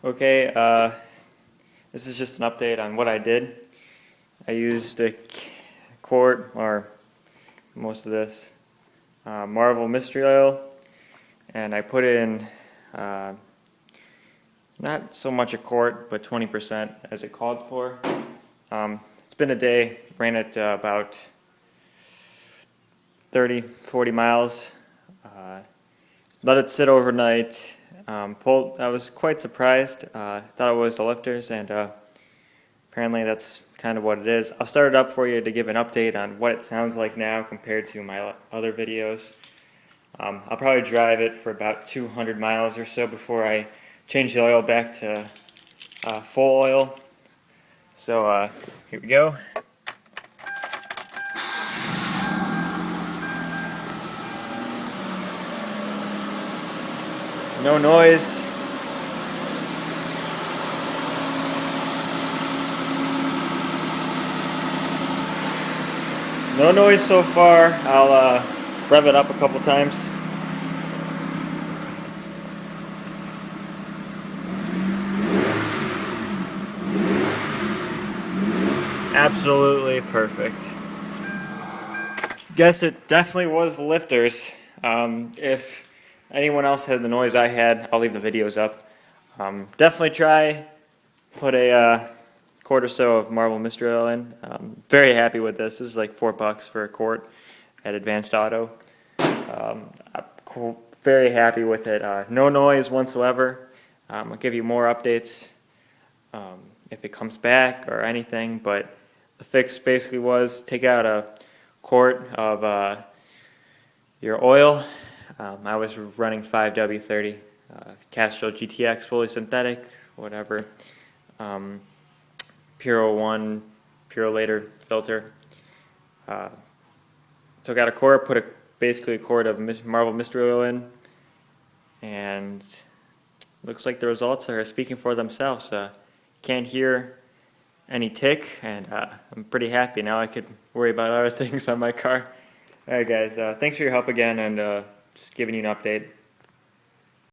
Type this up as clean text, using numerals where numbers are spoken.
Okay, this is just an update on what I did. I used a quart, or most of this, Marvel Mystery Oil, and I put in not so much a quart, but 20% as it called for. It's been a day, ran it about 30-40 miles, let it sit overnight. I was quite surprised. Thought it was the lifters, and apparently that's kind of what it is. I'll start it up for you to give an update on what it sounds like now compared to my other videos. I'll probably drive it for about 200 miles or so before I change the oil back to full oil. So here we go. No noise. No noise so far. I'll rev it up a couple times. Absolutely perfect. Guess it definitely was the lifters. If anyone else had the noise I had, I'll leave the videos up. Definitely try put a quart or so of Marvel Mystery Oil in. Very happy with this. This is like $4 for a quart at Advanced Auto. I'm very happy with it. No noise whatsoever. I'll give you more updates if it comes back or anything, but the fix basically was take out a quart of your oil. I was running 5W30, Castrol GTX, fully synthetic, whatever. Puro 1, Puro later filter. Took out a quart, put basically a quart of Marvel Mystery Oil in, and looks like the results are speaking for themselves. Can't hear any tick, and I'm pretty happy. Now I could worry about other things on my car. Alright guys, thanks for your help again, and just giving you an update.